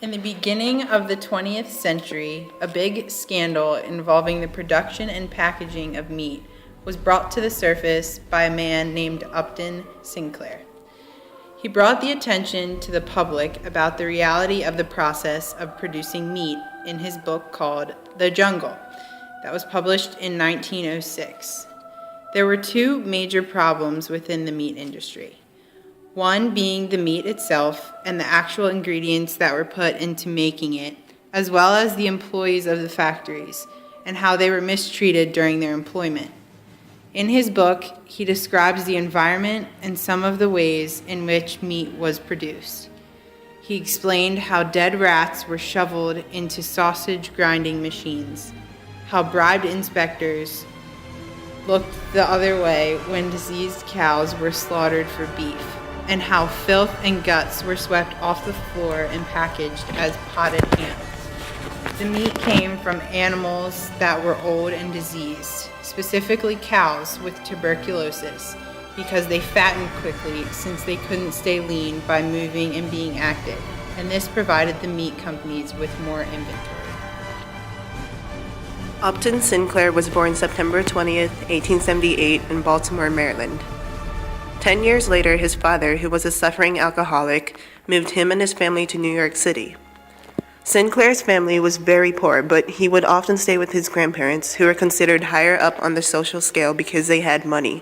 In the beginning of the 20th century, a big scandal involving the production and packaging of meat was brought to the surface by a man named Upton Sinclair. He brought the attention to the public about the reality of the process of producing meat in his book called The Jungle, that was published in 1906. There were two major problems within the meat industry. One being the meat itself and the actual ingredients that were put into making it, as well as the employees of the factories and how they were mistreated during their employment. In his book, he describes the environment and some of the ways in which meat was produced. He explained how dead rats were shoveled into sausage grinding machines, how bribed inspectors looked the other way when diseased cows were slaughtered for beef, and how filth and guts were swept off the floor and packaged as potted ham. The meat came from animals that were old and diseased, specifically cows with tuberculosis, because they fattened quickly since they couldn't stay lean by moving and being active, and this provided the meat companies with more inventory. Upton Sinclair was born September 20th, 1878 in Baltimore, Maryland. 10 years later, his father, who was a suffering alcoholic, moved him and his family to New York City. Sinclair's family was very poor, but he would often stay with his grandparents, who were considered higher up on the social scale because they had money.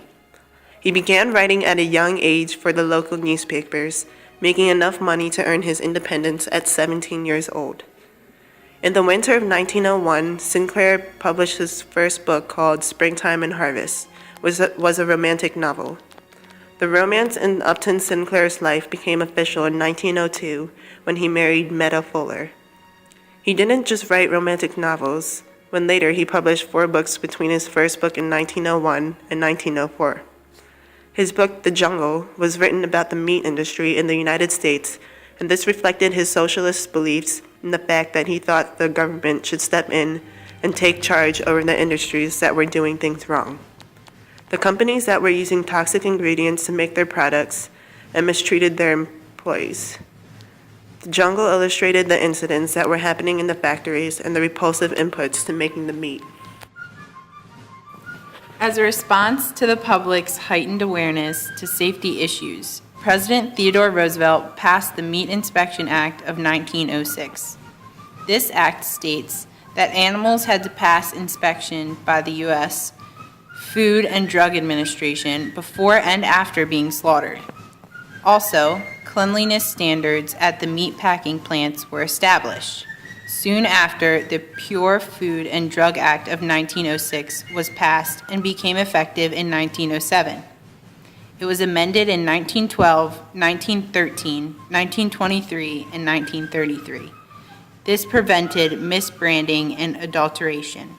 He began writing at a young age for the local newspapers, making enough money to earn his independence at 17 years old. In the winter of 1901, Sinclair published his first book called Springtime and Harvest, which was a romantic novel. The romance in Upton Sinclair's life became official in 1902 when he married Meta Fuller. He didn't just write romantic novels, when later he published 4 books between his first book in 1901 and 1904. His book, The Jungle, was written about the meat industry in the United States, and this reflected his socialist beliefs and the fact that he thought the government should step in and take charge over the industries that were doing things wrong. The companies that were using toxic ingredients to make their products and mistreated their employees. The Jungle illustrated the incidents that were happening in the factories and the repulsive inputs to making the meat. As a response to the public's heightened awareness to safety issues, President Theodore Roosevelt passed the Meat Inspection Act of 1906. This act states that animals had to pass inspection by the U.S. Food and Drug Administration before and after being slaughtered. Also, cleanliness standards at the meat packing plants were established. Soon after, the Pure Food and Drug Act of 1906 was passed and became effective in 1907. It was amended in 1912, 1913, 1923, and 1933. This prevented misbranding and adulteration,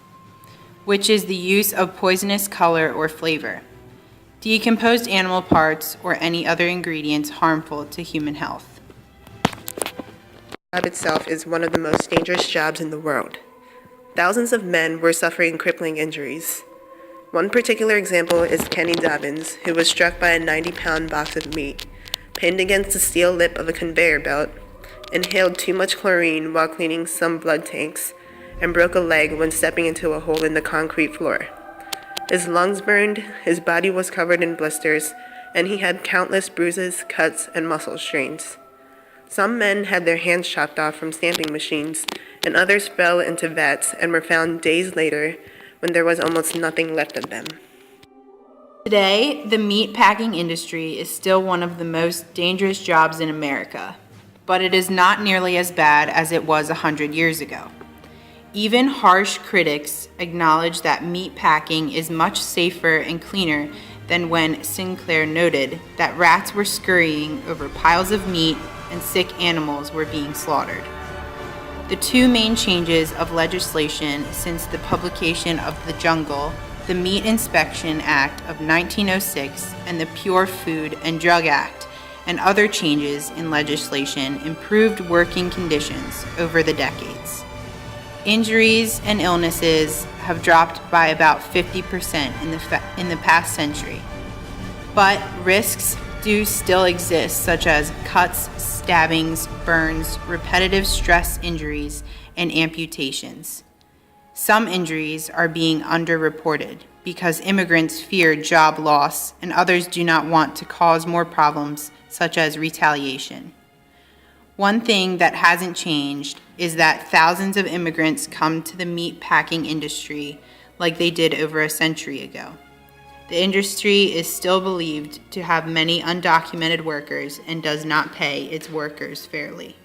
which is the use of poisonous color or flavor, decomposed animal parts, or any other ingredients harmful to human health. The job itself is one of the most dangerous jobs in the world. Thousands of men were suffering crippling injuries. One particular example is Kenny Dobbins, who was struck by a 90-pound box of meat, pinned against the steel lip of a conveyor belt, inhaled too much chlorine while cleaning some blood tanks, and broke a leg when stepping into a hole in the concrete floor. His lungs burned, his body was covered in blisters, and he had countless bruises, cuts, and muscle strains. Some men had their hands chopped off from stamping machines, and others fell into vats and were found days later when there was almost nothing left of them. Today, the meat packing industry is still one of the most dangerous jobs in America, but it is not nearly as bad as it was 100 years ago. Even harsh critics acknowledge that meat packing is much safer and cleaner than when Sinclair noted that rats were scurrying over piles of meat and sick animals were being slaughtered. The two main changes of legislation since the publication of The Jungle, the Meat Inspection Act of 1906, and the Pure Food and Drug Act, and other changes in legislation improved working conditions over the decades. Injuries and illnesses have dropped by about 50% in the past century, but risks do still exist, such as cuts, stabbings, burns, repetitive stress injuries, and amputations. Some injuries are being underreported because immigrants fear job loss and others do not want to cause more problems, such as retaliation. One thing that hasn't changed is that thousands of immigrants come to the meat packing industry like they did over a century ago. The industry is still believed to have many undocumented workers and does not pay its workers fairly.